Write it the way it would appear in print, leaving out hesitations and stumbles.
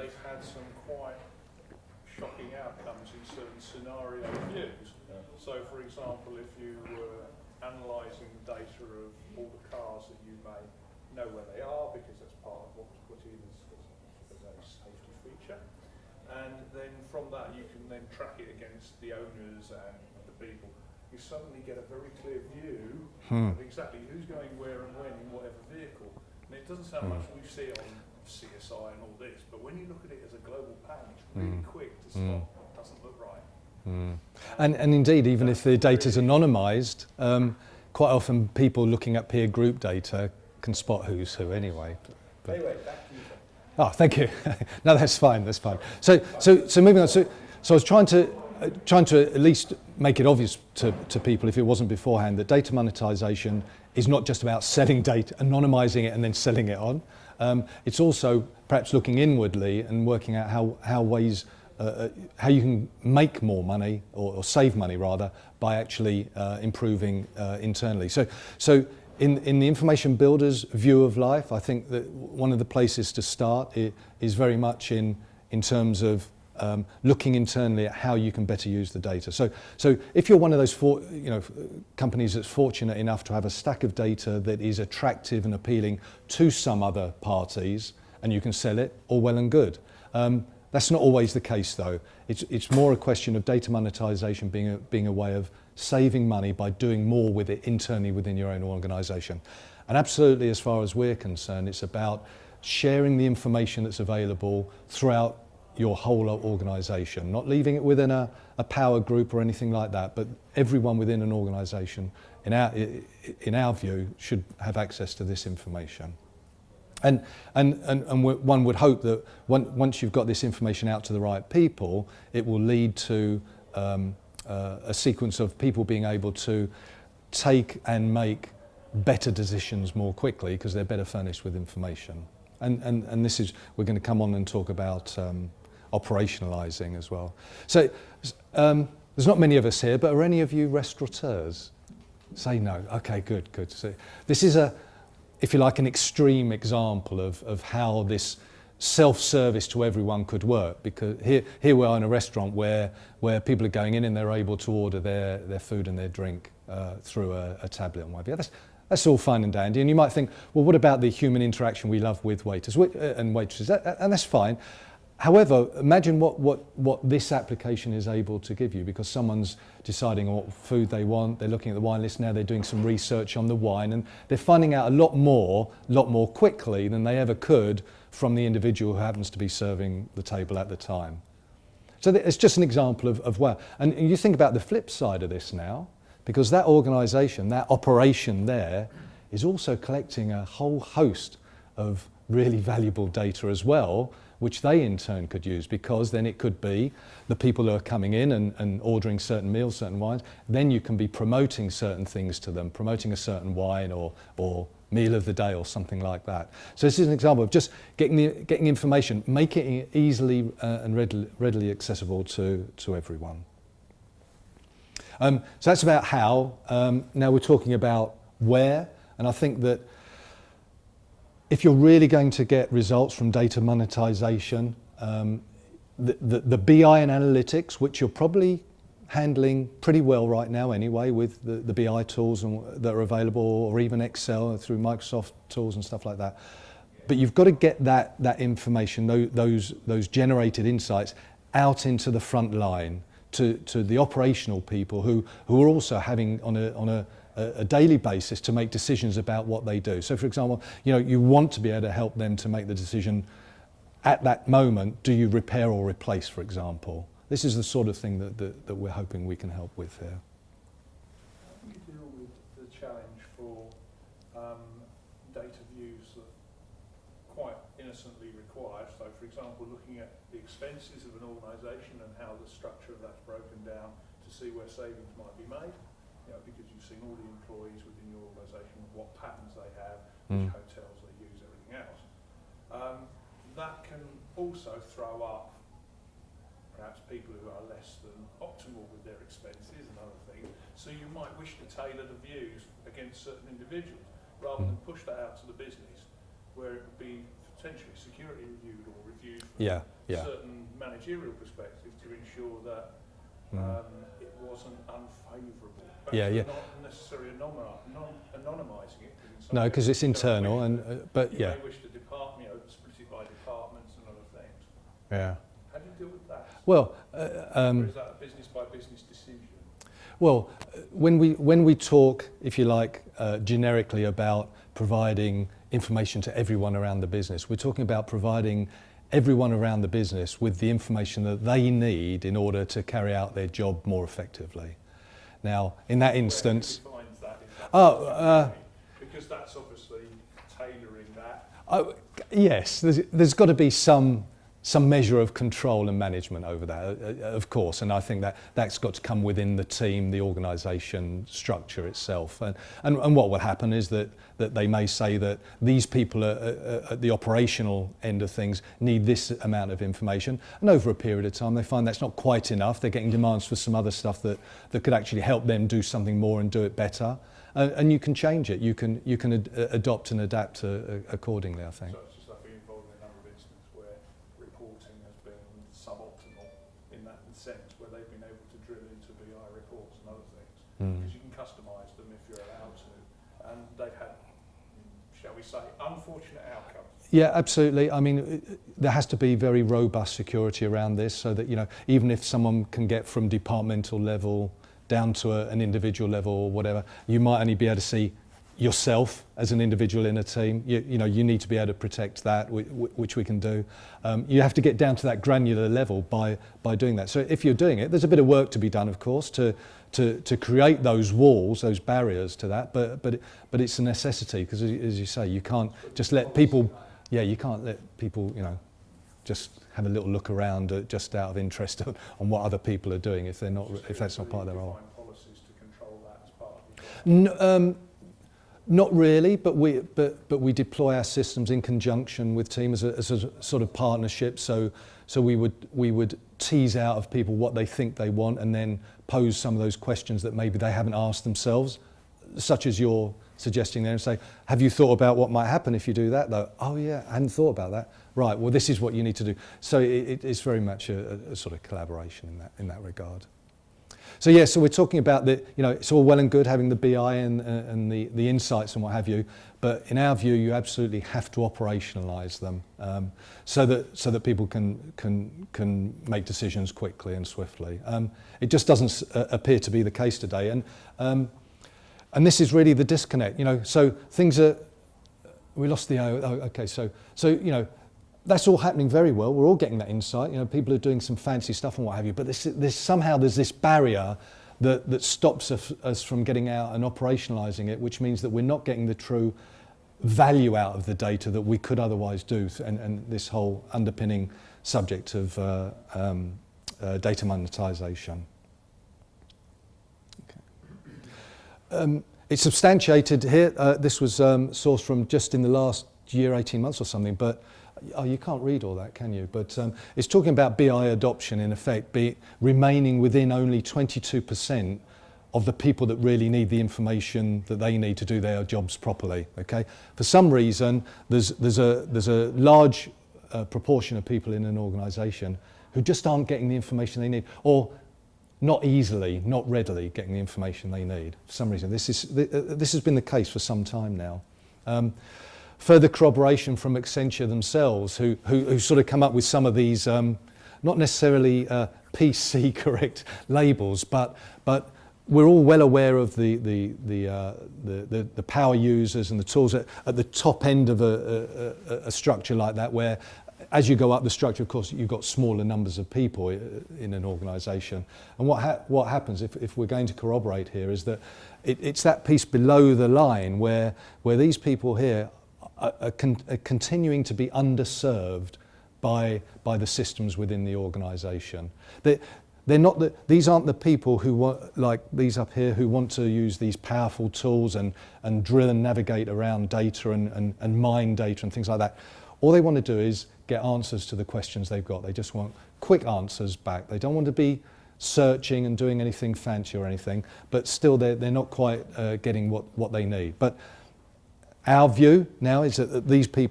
they've had some quite shocking outcomes in certain scenario views. So, for example, if you were analysing the data of all the cars that you may know where they are, because that's part of what was put in as a safety feature, and then from that you can then track it against the owners and the people, you suddenly get a very clear view of exactly who's going where and when in whatever vehicle. And it doesn't sound much we see it on CSI and all this, but when you look at it as a global pattern, it's really quick to spot what doesn't look right. And indeed, even if the data is anonymised, quite often people looking at peer group data can spot who's who anyway. But Anyway, back to you. oh, thank you. No, that's fine. That's fine. So moving on. So I was trying to at least make it obvious to people, if it wasn't beforehand, that data monetization is not just about selling data, anonymising it and then selling it on. It's also perhaps looking inwardly and working out how you can make more money or save money rather by actually improving internally. So in the information builder's view of life, I think that one of the places to start is very much in terms of looking internally at how you can better use the data. So if you're one of those companies that's fortunate enough to have a stack of data that is attractive and appealing to some other parties, and you can sell it, all well and good. That's not always the case, though. It's more a question of data monetization being a way of saving money by doing more with it internally within your own organisation. And absolutely, as far as we're concerned, it's about sharing the information that's available throughout your whole organisation, not leaving it within a power group or anything like that, but everyone within an organisation, in our view, should have access to this information. And one would hope that once you've got this information out to the right people, it will lead to a sequence of people being able to take and make better decisions more quickly because they're better furnished with information. And this is, we're going to come on and talk about operationalising as well. So there's not many of us here, but are any of you restaurateurs? Say no. Okay, good. So this is if you like, an extreme example of how this self-service to everyone could work, because here we are in a restaurant where people are going in and they're able to order their food and their drink through a tablet and whatever. That's all fine and dandy, and you might think, well, what about the human interaction we love with waiters and waitresses? And that's fine. However, imagine what this application is able to give you, because someone's deciding what food they want, they're looking at the wine list now, they're doing some research on the wine, and they're finding out a lot more quickly than they ever could from the individual who happens to be serving the table at the time. So it's just an example of wow. And you think about the flip side of this now, because that organisation, that operation there, is also collecting a whole host of really valuable data as well, which they in turn could use, because then it could be the people who are coming in and ordering certain meals, certain wines, then you can be promoting certain things to them, promoting a certain wine or meal of the day or something like that. So this is an example of just getting information, making it easily and readily accessible to everyone. So that's about how. Now we're talking about where, and I think that if you're really going to get results from data monetization, the BI and analytics, which you're probably handling pretty well right now anyway with the BI tools that are available, or even Excel through Microsoft tools and stuff like that. But you've got to get that information, those generated insights, out into the front line to the operational people who are also having on a daily basis to make decisions about what they do. So for example, you want to be able to help them to make the decision at that moment, do you repair or replace, for example? This is the sort of thing that we're hoping we can help with here. How do you deal with the challenge for data views that quite innocently required? So for example, looking at the expenses of an organisation and how the structure of that's broken down to see where savings might be made. Because you've seen all the employees within your organisation, what patterns they have, which hotels they use, everything else. That can also throw up perhaps people who are less than optimal with their expenses and other things. So you might wish to tailor the views against certain individuals rather than push that out to the business, where it would be potentially security reviewed or reviewed for Yeah, yeah. certain managerial perspective to ensure that it wasn't unfavourable. Yeah, yeah. Not necessarily anonymising it. No, because it's internal, but you yeah. may wish to split it by departments and other things. Yeah. How do you deal with that? Well, or is that a business by business decision? well, when we talk, if you like, generically about providing information to everyone around the business, we're talking about providing everyone around the business with the information that they need in order to carry out their job more effectively. Now, in that instance, Who defines that? Because that's obviously tailoring that. yes, there's got to be some measure of control and management over that, of course, and I think that's got to come within the team, the organisation structure itself. And what will happen is that they may say that these people at the operational end of things need this amount of information, and over a period of time they find that's not quite enough. They're getting demands for some other stuff that could actually help them do something more and do it better. And you can change it. You can adopt and adapt accordingly, I think. So it's just like being involved in a number of instances where reporting has been suboptimal in that sense, where they've been able to drill into BI reports and other things, because you can customise them if you're allowed to, and they've had, shall we say, unfortunate outcomes. Yeah, absolutely. I mean, there has to be very robust security around this, so that even if someone can get from departmental level down to an individual level or whatever, you might only be able to see yourself as an individual in a team. You need to be able to protect that, which we can do. You have to get down to that granular level by doing that. So if you're doing it, there's a bit of work to be done, of course, to create those walls, those barriers to that. But it's a necessity, because as you say, you can't just let people. Yeah, you can't let people, just have a little look around just out of interest on what other people are doing if that's not part of their role. Policies to control that as part of the Not really, but we deploy our systems in conjunction with teams as a sort of partnership. So we would tease out of people what they think they want, and then pose some of those questions that maybe they haven't asked themselves, such as you're suggesting there, and say, have you thought about what might happen if you do that though? Oh yeah, I hadn't thought about that. Right, well this is what you need to do. So it's very much a sort of collaboration in that regard. So yeah, so we're talking about it's all well and good having the BI and the insights and what have you, but in our view, you absolutely have to operationalise them so that people can make decisions quickly and swiftly. It just doesn't appear to be the case today, and this is really the disconnect. So things are. We lost the. Okay. So that's all happening very well. We're all getting that insight. People are doing some fancy stuff and what have you. But there's this barrier that stops us from getting out and operationalising it, which means that we're not getting the true value out of the data that we could otherwise do. And this whole underpinning subject of data monetization. Okay. It's substantiated here. This was sourced from just in the last year, 18 months or something, but you can't read all that, can you? But it's talking about BI adoption, in effect, remaining within only 22% of the people that really need the information that they need to do their jobs properly. Okay. For some reason, there's a large proportion of people in an organisation who just aren't getting the information they need, or not readily getting the information they need. For some reason, this has been the case for some time now. Further corroboration from Accenture themselves, who sort of come up with some of these, not necessarily PC correct labels, but we're all well aware of the power users and the tools at the top end of a structure like that, where as you go up the structure, of course, you've got smaller numbers of people in an organisation. And what happens, if we're going to corroborate here, is that it's that piece below the line where these people here are continuing to be underserved by the systems within the organisation. These aren't the people who want, like these up here, who want to use these powerful tools and drill and navigate around data and mine data and things like that. All they want to do is get answers to the questions they've got. They just want quick answers back. They don't want to be searching and doing anything fancy or anything, but still they're not quite getting what they need. But our view now is that these people